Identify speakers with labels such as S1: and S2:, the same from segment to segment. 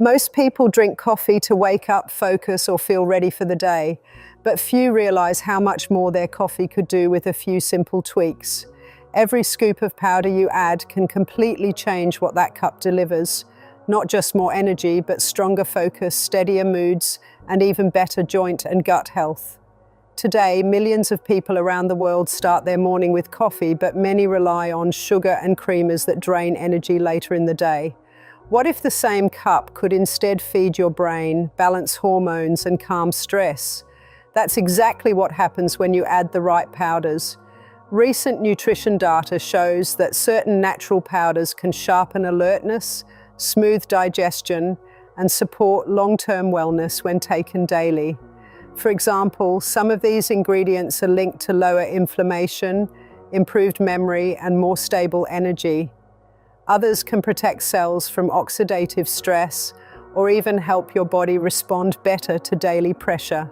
S1: Most people drink coffee to wake up, focus, or feel ready for the day, but few realize how much more their coffee could do with a few simple tweaks. Every scoop of powder you add can completely change what that cup delivers. Not just more energy, but stronger focus, steadier moods, and even better joint and gut health. Today, millions of people around the world start their morning with coffee, but many rely on sugar and creamers that drain energy later in the day. What if the same cup could instead feed your brain, balance hormones, and calm stress? That's exactly what happens when you add the right powders. Recent nutrition data shows that certain natural powders can sharpen alertness, smooth digestion, and support long-term wellness when taken daily. For example, some of these ingredients are linked to lower inflammation, improved memory, and more stable energy. Others can protect cells from oxidative stress or even help your body respond better to daily pressure.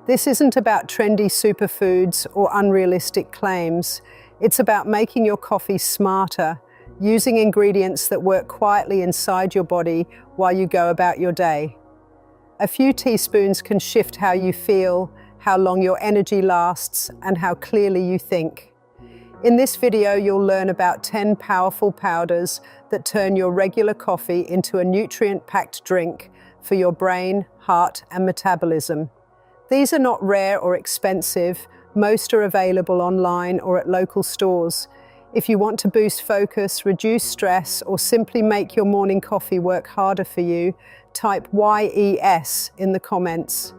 S1: This isn't about trendy superfoods or unrealistic claims. It's about making your coffee smarter, using ingredients that work quietly inside your body while you go about your day. A few teaspoons can shift how you feel, how long your energy lasts, and how clearly you think. In this video, you'll learn about 10 powerful powders that turn your regular coffee into a nutrient-packed drink for your brain, heart, and metabolism. These are not rare or expensive. Most are available online or at local stores. If you want to boost focus, reduce stress, or simply make your morning coffee work harder for you, type YES in the comments.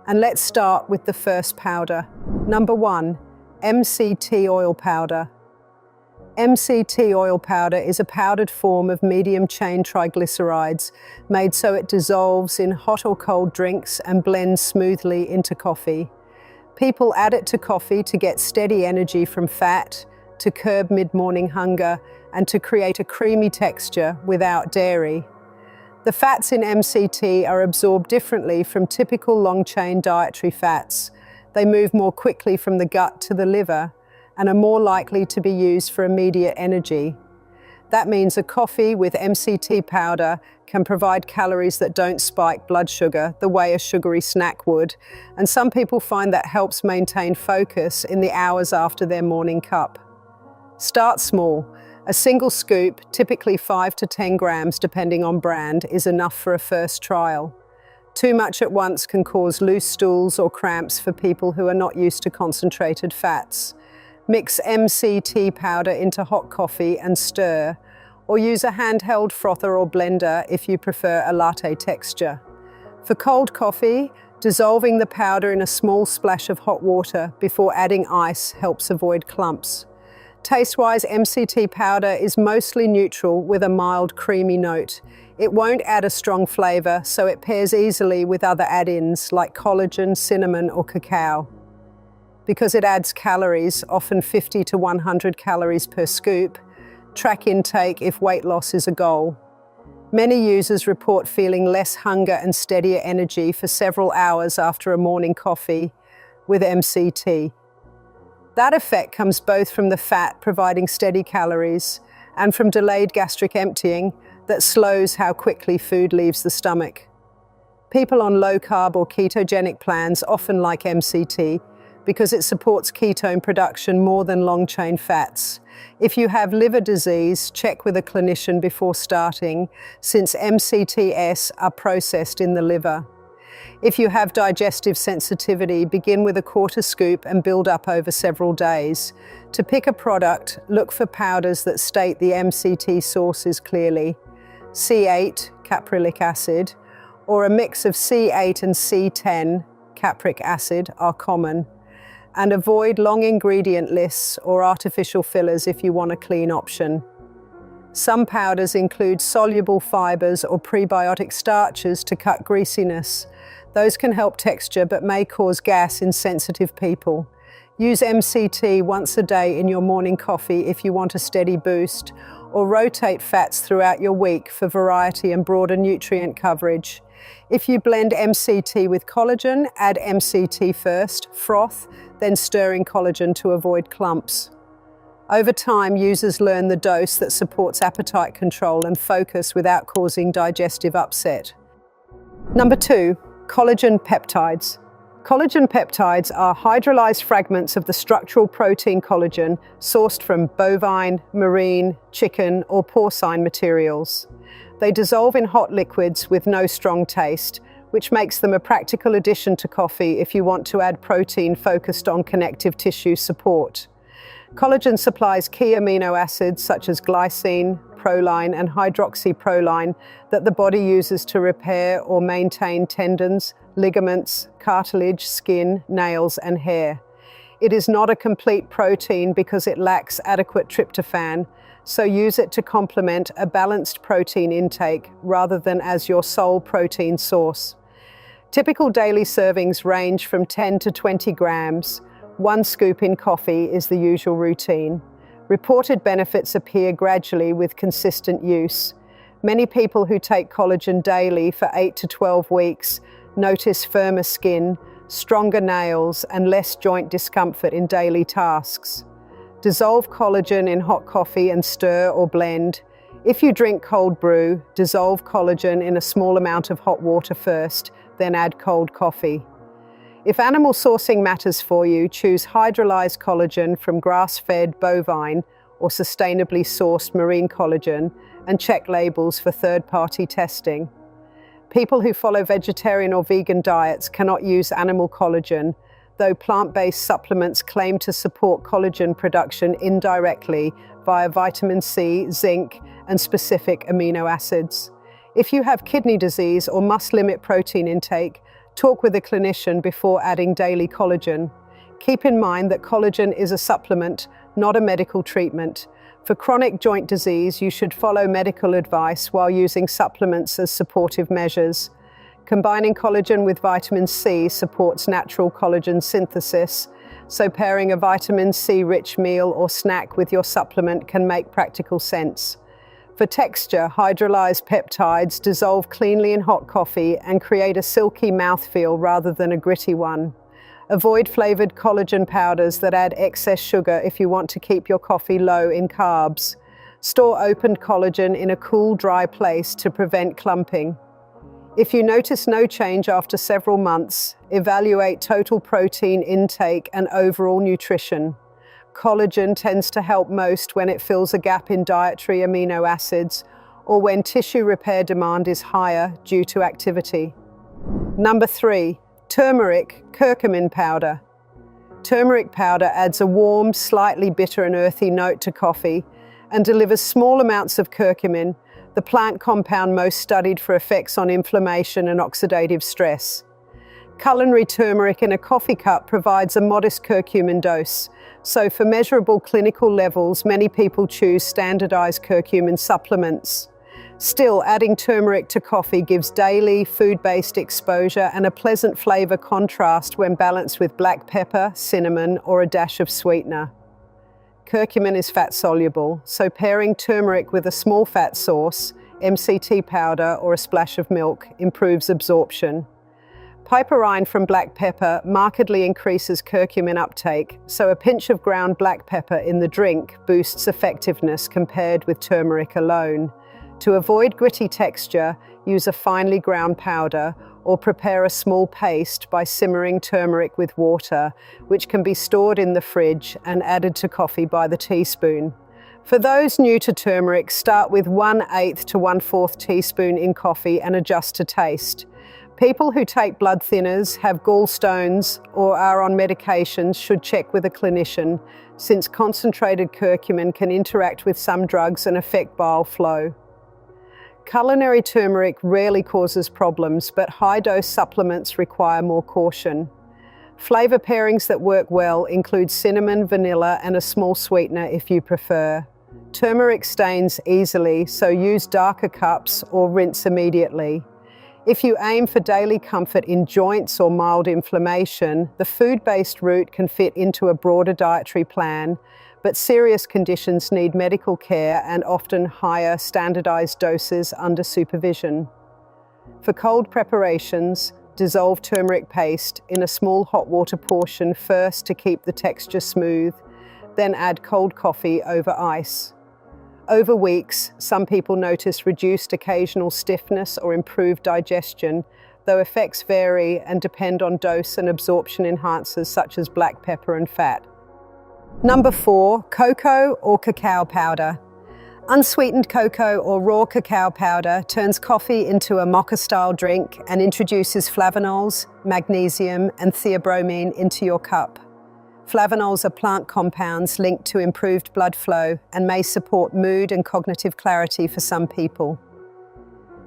S1: And let's start with the first powder. Number 1. MCT oil powder. MCT oil powder is a powdered form of medium-chain triglycerides made so it dissolves in hot or cold drinks and blends smoothly into coffee. People add it to coffee to get steady energy from fat, to curb mid-morning hunger, and to create a creamy texture without dairy. The fats in MCT are absorbed differently from typical long-chain dietary fats. They move more quickly from the gut to the liver and are more likely to be used for immediate energy. That means a coffee with MCT powder can provide calories that don't spike blood sugar the way a sugary snack would, and some people find that helps maintain focus in the hours after their morning cup. Start small. A single scoop, typically 5 to 10 grams depending on brand, is enough for a first trial. Too much at once can cause loose stools or cramps for people who are not used to concentrated fats. Mix MCT powder into hot coffee and stir, or use a handheld frother or blender if you prefer a latte texture. For cold coffee, dissolving the powder in a small splash of hot water before adding ice helps avoid clumps. Taste-wise, MCT powder is mostly neutral with a mild creamy note. It won't add a strong flavor, so it pairs easily with other add-ins like collagen, cinnamon, or cacao. Because it adds calories, often 50 to 100 calories per scoop, track intake if weight loss is a goal. Many users report feeling less hunger and steadier energy for several hours after a morning coffee with MCT. That effect comes both from the fat providing steady calories and from delayed gastric emptying that slows how quickly food leaves the stomach. People on low-carb or ketogenic plans often like MCT because it supports ketone production more than long-chain fats. If you have liver disease, check with a clinician before starting, since MCTs are processed in the liver. If you have digestive sensitivity, begin with a quarter scoop and build up over several days. To pick a product, look for powders that state the MCT sources clearly. C8, caprylic acid, or a mix of C8 and C10, capric acid, are common. And avoid long ingredient lists or artificial fillers if you want a clean option. Some powders include soluble fibers or prebiotic starches to cut greasiness. Those can help texture but may cause gas in sensitive people. Use MCT once a day in your morning coffee if you want a steady boost, or rotate fats throughout your week for variety and broader nutrient coverage. If you blend MCT with collagen, add MCT first, froth, then stir in collagen to avoid clumps. Over time, users learn the dose that supports appetite control and focus without causing digestive upset. Number 2, collagen peptides. Collagen peptides are hydrolyzed fragments of the structural protein collagen sourced from bovine, marine, chicken, or porcine materials. They dissolve in hot liquids with no strong taste, which makes them a practical addition to coffee if you want to add protein focused on connective tissue support. Collagen supplies key amino acids such as glycine, proline, and hydroxyproline that the body uses to repair or maintain tendons, ligaments, cartilage, skin, nails, and hair. It is not a complete protein because it lacks adequate tryptophan, so use it to complement a balanced protein intake rather than as your sole protein source. Typical daily servings range from 10 to 20 grams. 1 scoop in coffee is the usual routine. Reported benefits appear gradually with consistent use. Many people who take collagen daily for 8 to 12 weeks notice firmer skin, stronger nails, and less joint discomfort in daily tasks. Dissolve collagen in hot coffee and stir or blend. If you drink cold brew, dissolve collagen in a small amount of hot water first, then add cold coffee. If animal sourcing matters for you, choose hydrolyzed collagen from grass-fed bovine or sustainably sourced marine collagen and check labels for third-party testing. People who follow vegetarian or vegan diets cannot use animal collagen, though plant-based supplements claim to support collagen production indirectly via vitamin C, zinc, and specific amino acids. If you have kidney disease or must limit protein intake, talk with a clinician before adding daily collagen. Keep in mind that collagen is a supplement, not a medical treatment. For chronic joint disease, you should follow medical advice while using supplements as supportive measures. Combining collagen with vitamin C supports natural collagen synthesis, so pairing a vitamin C-rich meal or snack with your supplement can make practical sense. For texture, hydrolyzed peptides dissolve cleanly in hot coffee and create a silky mouthfeel rather than a gritty one. Avoid flavored collagen powders that add excess sugar if you want to keep your coffee low in carbs. Store opened collagen in a cool, dry place to prevent clumping. If you notice no change after several months, evaluate total protein intake and overall nutrition. Collagen tends to help most when it fills a gap in dietary amino acids or when tissue repair demand is higher due to activity. Number 3, turmeric curcumin powder. Turmeric powder adds a warm, slightly bitter and earthy note to coffee and delivers small amounts of curcumin, the plant compound most studied for effects on inflammation and oxidative stress. Culinary turmeric in a coffee cup provides a modest curcumin dose, so for measurable clinical levels, many people choose standardized curcumin supplements. Still, adding turmeric to coffee gives daily, food-based exposure and a pleasant flavor contrast when balanced with black pepper, cinnamon, or a dash of sweetener. Curcumin is fat-soluble, so pairing turmeric with a small fat source, MCT powder, or a splash of milk improves absorption. Piperine from black pepper markedly increases curcumin uptake, so a pinch of ground black pepper in the drink boosts effectiveness compared with turmeric alone. To avoid gritty texture, use a finely ground powder or prepare a small paste by simmering turmeric with water, which can be stored in the fridge and added to coffee by the teaspoon. For those new to turmeric, start with 1/8 to 1/4 teaspoon in coffee and adjust to taste. People who take blood thinners, have gallstones, or are on medications should check with a clinician, since concentrated curcumin can interact with some drugs and affect bile flow. Culinary turmeric rarely causes problems, but high-dose supplements require more caution. Flavor pairings that work well include cinnamon, vanilla, and a small sweetener if you prefer. Turmeric stains easily, so use darker cups or rinse immediately. If you aim for daily comfort in joints or mild inflammation, the food-based route can fit into a broader dietary plan, but serious conditions need medical care and often higher standardized doses under supervision. For cold preparations, dissolve turmeric paste in a small hot water portion first to keep the texture smooth. Then add cold coffee over ice. Over weeks, some people notice reduced occasional stiffness or improved digestion, though effects vary and depend on dose and absorption enhancers such as black pepper and fat. Number 4, cocoa or cacao powder. Unsweetened cocoa or raw cacao powder turns coffee into a mocha-style drink and introduces flavonols, magnesium, and theobromine into your cup. Flavonols are plant compounds linked to improved blood flow and may support mood and cognitive clarity for some people.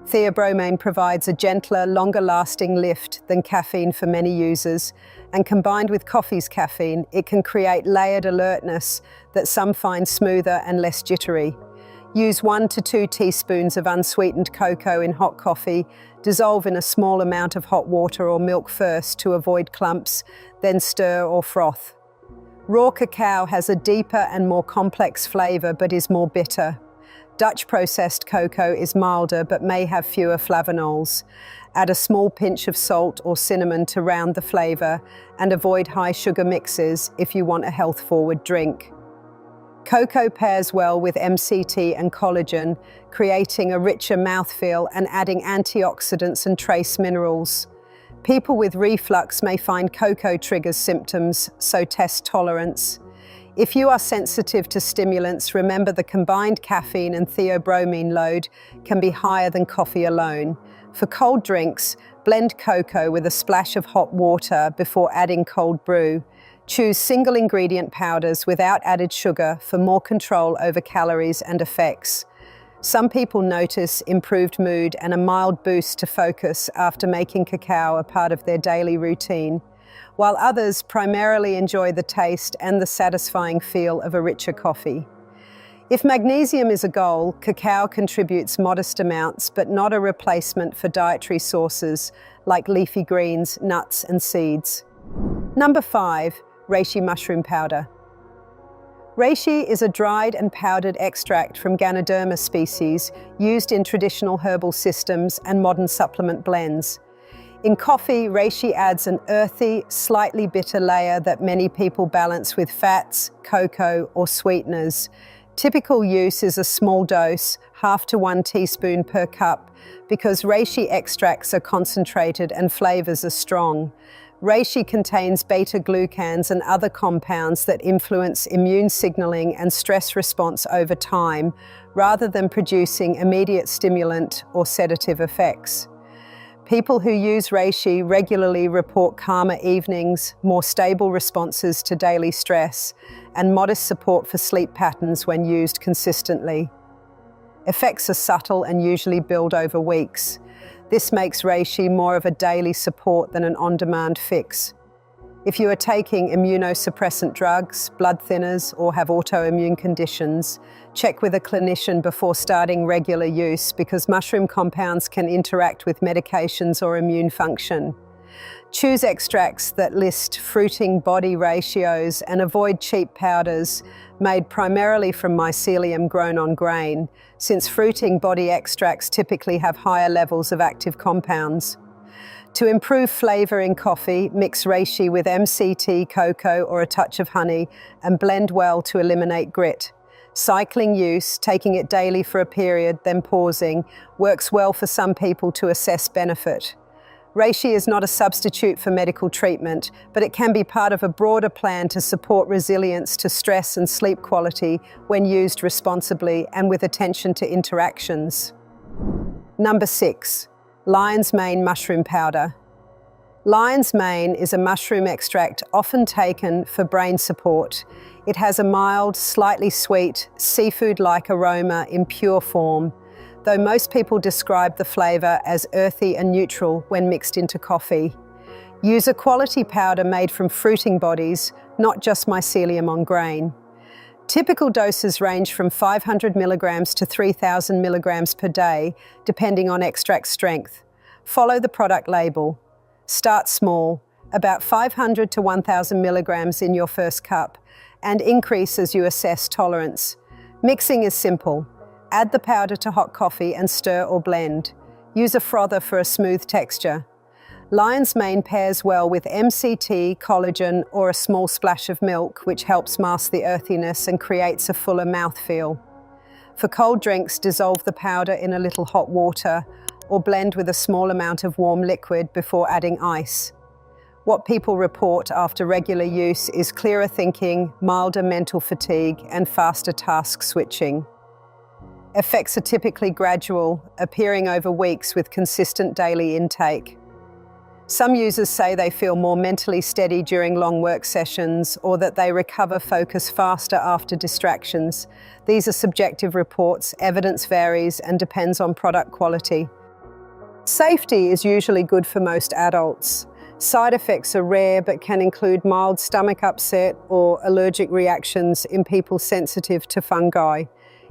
S1: Theobromine provides a gentler, longer-lasting lift than caffeine for many users, and combined with coffee's caffeine, it can create layered alertness that some find smoother and less jittery. Use 1 to 2 teaspoons of unsweetened cocoa in hot coffee, dissolve in a small amount of hot water or milk first to avoid clumps, then stir or froth. Raw cacao has a deeper and more complex flavor but is more bitter. Dutch processed cocoa is milder but may have fewer flavonols. Add a small pinch of salt or cinnamon to round the flavor and avoid high sugar mixes if you want a health-forward drink. Cocoa pairs well with MCT and collagen, creating a richer mouthfeel and adding antioxidants and trace minerals. People with reflux may find cocoa triggers symptoms, so test tolerance. If you are sensitive to stimulants, remember the combined caffeine and theobromine load can be higher than coffee alone. For cold drinks, blend cocoa with a splash of hot water before adding cold brew. Choose single ingredient powders without added sugar for more control over calories and effects. Some people notice improved mood and a mild boost to focus after making cacao a part of their daily routine, while others primarily enjoy the taste and the satisfying feel of a richer coffee. If magnesium is a goal, cacao contributes modest amounts, but not a replacement for dietary sources like leafy greens, nuts, and seeds. Number 5, reishi mushroom powder. Reishi is a dried and powdered extract from Ganoderma species used in traditional herbal systems and modern supplement blends. In coffee, reishi adds an earthy, slightly bitter layer that many people balance with fats, cocoa, or sweeteners. Typical use is a small dose, half to 1 teaspoon per cup, because reishi extracts are concentrated and flavors are strong. Reishi contains beta-glucans and other compounds that influence immune signaling and stress response over time, rather than producing immediate stimulant or sedative effects. People who use reishi regularly report calmer evenings, more stable responses to daily stress, and modest support for sleep patterns when used consistently. Effects are subtle and usually build over weeks. This makes reishi more of a daily support than an on-demand fix. If you are taking immunosuppressant drugs, blood thinners, or have autoimmune conditions, check with a clinician before starting regular use because mushroom compounds can interact with medications or immune function. Choose extracts that list fruiting body ratios and avoid cheap powders made primarily from mycelium grown on grain, since fruiting body extracts typically have higher levels of active compounds. To improve flavor in coffee, mix reishi with MCT, cocoa, or a touch of honey and blend well to eliminate grit. Cycling use, taking it daily for a period, then pausing, works well for some people to assess benefit. Reishi is not a substitute for medical treatment, but it can be part of a broader plan to support resilience to stress and sleep quality when used responsibly and with attention to interactions. Number 6, lion's mane mushroom powder. Lion's mane is a mushroom extract often taken for brain support. It has a mild, slightly sweet, seafood-like aroma in pure form, though most people describe the flavor as earthy and neutral when mixed into coffee. Use a quality powder made from fruiting bodies, not just mycelium on grain. Typical doses range from 500 milligrams to 3,000 milligrams per day, depending on extract strength. Follow the product label. Start small, about 500 to 1,000 milligrams in your first cup, and increase as you assess tolerance. Mixing is simple. Add the powder to hot coffee and stir or blend. Use a frother for a smooth texture. Lion's mane pairs well with MCT, collagen, or a small splash of milk, which helps mask the earthiness and creates a fuller mouthfeel. For cold drinks, dissolve the powder in a little hot water or blend with a small amount of warm liquid before adding ice. What people report after regular use is clearer thinking, milder mental fatigue, and faster task switching. Effects are typically gradual, appearing over weeks with consistent daily intake. Some users say they feel more mentally steady during long work sessions or that they recover focus faster after distractions. These are subjective reports, evidence varies and depends on product quality. Safety is usually good for most adults. Side effects are rare but can include mild stomach upset or allergic reactions in people sensitive to fungi.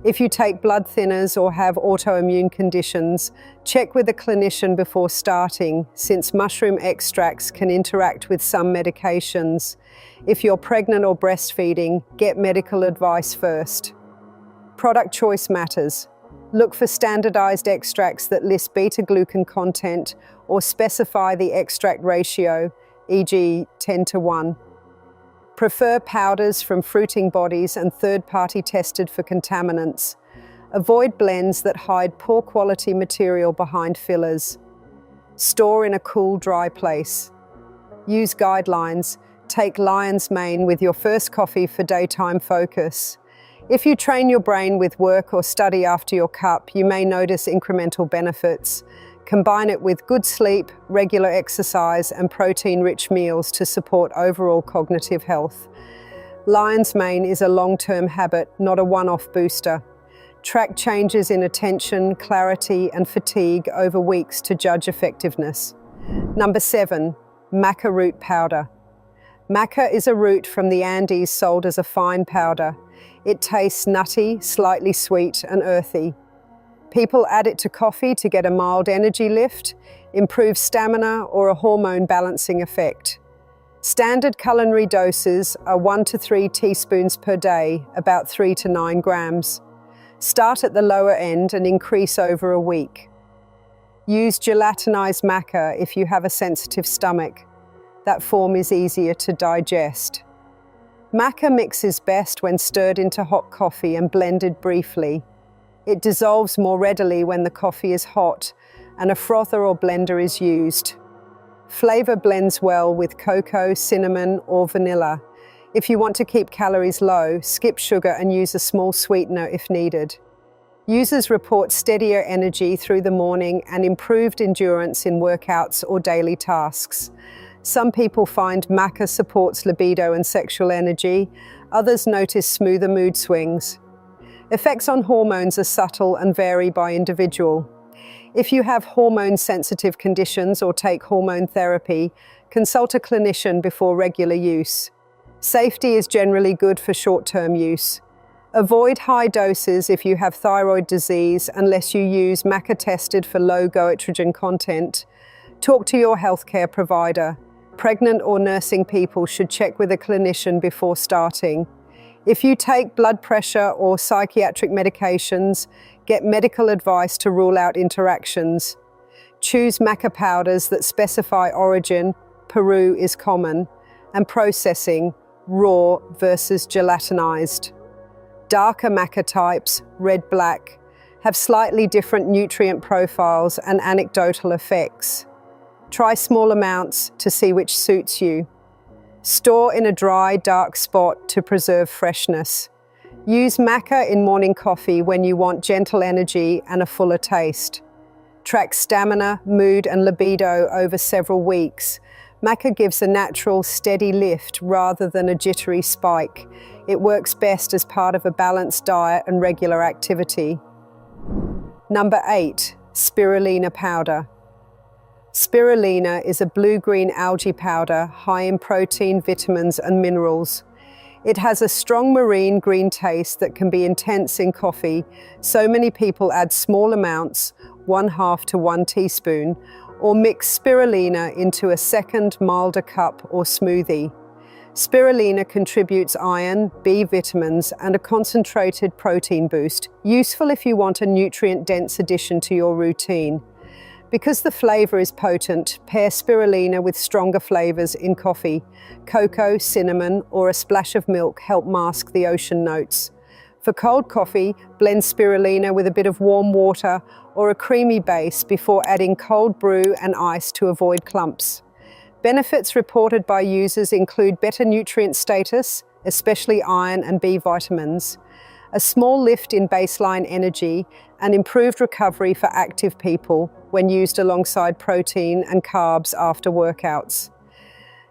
S1: If you take blood thinners or have autoimmune conditions, check with a clinician before starting, since mushroom extracts can interact with some medications. If you're pregnant or breastfeeding, get medical advice first. Product choice matters. Look for standardized extracts that list beta-glucan content or specify the extract ratio, e.g. 10:1. Prefer powders from fruiting bodies and third-party tested for contaminants. Avoid blends that hide poor quality material behind fillers. Store in a cool, dry place. Use guidelines. Take lion's mane with your first coffee for daytime focus. If you train your brain with work or study after your cup, you may notice incremental benefits. Combine it with good sleep, regular exercise, and protein-rich meals to support overall cognitive health. Lion's mane is a long-term habit, not a one-off booster. Track changes in attention, clarity, and fatigue over weeks to judge effectiveness. Number 7, maca root powder. Maca is a root from the Andes sold as a fine powder. It tastes nutty, slightly sweet, and earthy. People add it to coffee to get a mild energy lift, improve stamina, or a hormone balancing effect. Standard culinary doses are 1 to 3 teaspoons per day, about 3 to 9 grams. Start at the lower end and increase over a week. Use gelatinized maca if you have a sensitive stomach. That form is easier to digest. Maca mixes best when stirred into hot coffee and blended briefly. It dissolves more readily when the coffee is hot and a frother or blender is used. Flavor blends well with cocoa, cinnamon, or vanilla. If you want to keep calories low, skip sugar and use a small sweetener if needed. Users report steadier energy through the morning and improved endurance in workouts or daily tasks. Some people find maca supports libido and sexual energy. Others notice smoother mood swings. Effects on hormones are subtle and vary by individual. If you have hormone-sensitive conditions or take hormone therapy, consult a clinician before regular use. Safety is generally good for short-term use. Avoid high doses if you have thyroid disease unless you use maca tested for low goitrogen content. Talk to your healthcare provider. Pregnant or nursing people should check with a clinician before starting. If you take blood pressure or psychiatric medications, get medical advice to rule out interactions. Choose maca powders that specify origin, Peru is common, and processing, raw versus gelatinized. Darker maca types, red-black, have slightly different nutrient profiles and anecdotal effects. Try small amounts to see which suits you. Store in a dry, dark spot to preserve freshness. Use maca in morning coffee when you want gentle energy and a fuller taste. Track stamina, mood, and libido over several weeks. Maca gives a natural, steady lift rather than a jittery spike. It works best as part of a balanced diet and regular activity. Number 8, spirulina powder. Spirulina is a blue-green algae powder high in protein, vitamins, and minerals. It has a strong marine green taste that can be intense in coffee, so many people add small amounts, 1/2 to 1 teaspoon, or mix spirulina into a second, milder cup or smoothie. Spirulina contributes iron, B vitamins, and a concentrated protein boost, useful if you want a nutrient-dense addition to your routine. Because the flavor is potent, pair spirulina with stronger flavors in coffee. Cocoa, cinnamon, or a splash of milk help mask the ocean notes. For cold coffee, blend spirulina with a bit of warm water or a creamy base before adding cold brew and ice to avoid clumps. Benefits reported by users include better nutrient status, especially iron and B vitamins, a small lift in baseline energy, and improved recovery for active people when used alongside protein and carbs after workouts.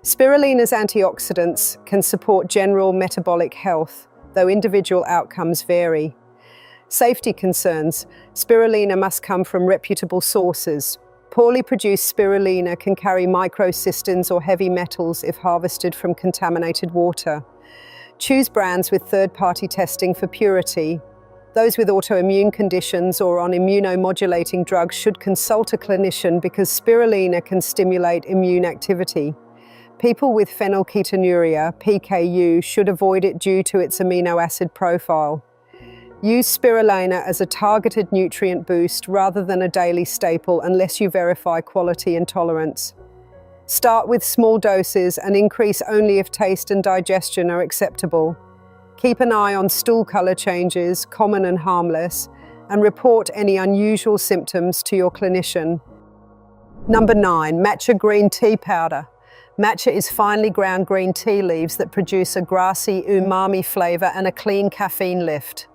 S1: Spirulina's antioxidants can support general metabolic health, though individual outcomes vary. Safety concerns. Spirulina must come from reputable sources. Poorly produced spirulina can carry microcystins or heavy metals if harvested from contaminated water. Choose brands with third-party testing for purity. Those with autoimmune conditions or on immunomodulating drugs should consult a clinician because spirulina can stimulate immune activity. People with phenylketonuria, PKU, should avoid it due to its amino acid profile. Use spirulina as a targeted nutrient boost rather than a daily staple unless you verify quality and tolerance. Start with small doses and increase only if taste and digestion are acceptable. Keep an eye on stool color changes, common and harmless, and report any unusual symptoms to your clinician. Number 9, matcha green tea powder. Matcha is finely ground green tea leaves that produce a grassy umami flavor and a clean caffeine lift.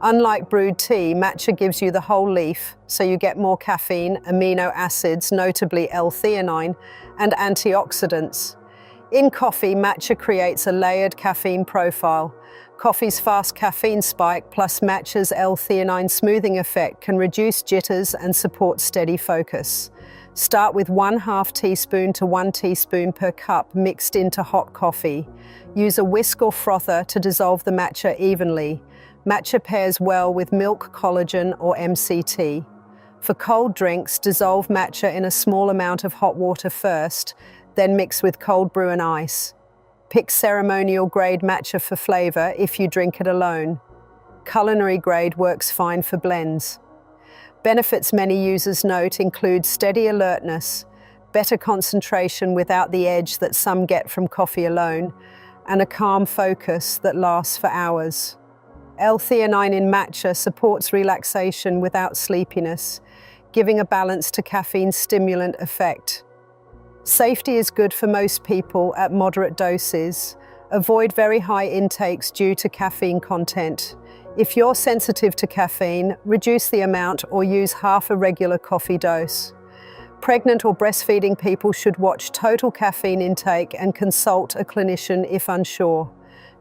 S1: Unlike brewed tea, matcha gives you the whole leaf, so you get more caffeine, amino acids, notably L-theanine, and antioxidants. In coffee, matcha creates a layered caffeine profile. Coffee's fast caffeine spike plus matcha's L-theanine smoothing effect can reduce jitters and support steady focus. Start with 1/2 teaspoon to 1 teaspoon per cup mixed into hot coffee. Use a whisk or frother to dissolve the matcha evenly. Matcha pairs well with milk, collagen, or MCT. For cold drinks, dissolve matcha in a small amount of hot water first, then mix with cold brew and ice. Pick ceremonial grade matcha for flavor if you drink it alone. Culinary grade works fine for blends. Benefits many users note include steady alertness, better concentration without the edge that some get from coffee alone, and a calm focus that lasts for hours. L-theanine in matcha supports relaxation without sleepiness, giving a balance to caffeine's stimulant effect. Safety is good for most people at moderate doses. Avoid very high intakes due to caffeine content. If you're sensitive to caffeine, reduce the amount or use half a regular coffee dose. Pregnant or breastfeeding people should watch total caffeine intake and consult a clinician if unsure.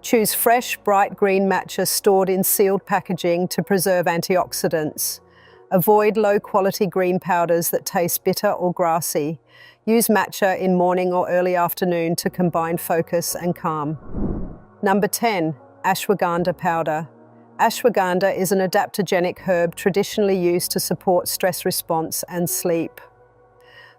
S1: Choose fresh, bright green matcha stored in sealed packaging to preserve antioxidants. Avoid low-quality green powders that taste bitter or grassy. Use matcha in morning or early afternoon to combine focus and calm. Number 10, ashwagandha powder. Ashwagandha is an adaptogenic herb traditionally used to support stress response and sleep.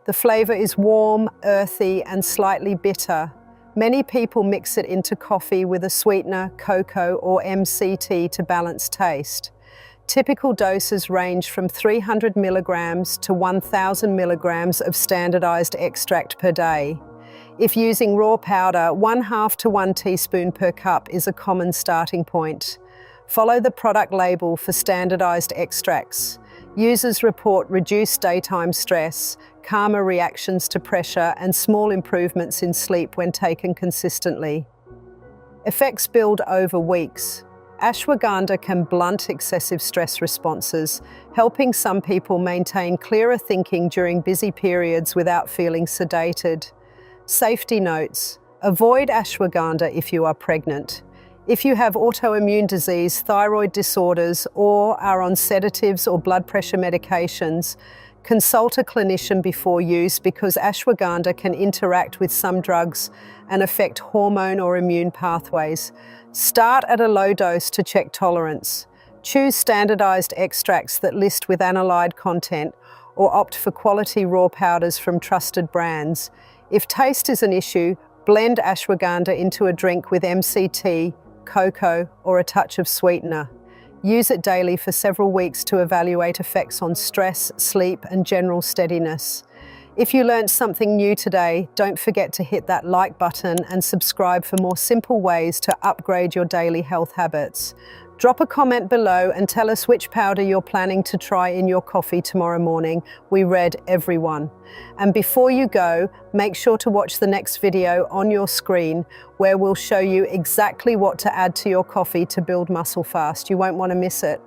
S1: The flavor is warm, earthy, and slightly bitter. Many people mix it into coffee with a sweetener, cocoa, or MCT to balance taste. Typical doses range from 300 milligrams to 1,000 milligrams of standardized extract per day. If using raw powder, 1/2 to 1 teaspoon per cup is a common starting point. Follow the product label for standardized extracts. Users report reduced daytime stress, calmer reactions to pressure, and small improvements in sleep when taken consistently. Effects build over weeks. Ashwagandha can blunt excessive stress responses, helping some people maintain clearer thinking during busy periods without feeling sedated. Safety notes: avoid ashwagandha if you are pregnant. If you have autoimmune disease, thyroid disorders, or are on sedatives or blood pressure medications, consult a clinician before use because ashwagandha can interact with some drugs and affect hormone or immune pathways. Start at a low dose to check tolerance. Choose standardized extracts that list with analyzed content or opt for quality raw powders from trusted brands. If taste is an issue, blend ashwagandha into a drink with MCT, cocoa, or a touch of sweetener. Use it daily for several weeks to evaluate effects on stress, sleep, and general steadiness. If you learned something new today, don't forget to hit that like button and subscribe for more simple ways to upgrade your daily health habits. Drop a comment below and tell us which powder you're planning to try in your coffee tomorrow morning. We read every one. And before you go, make sure to watch the next video on your screen where we'll show you exactly what to add to your coffee to build muscle fast. You won't want to miss it.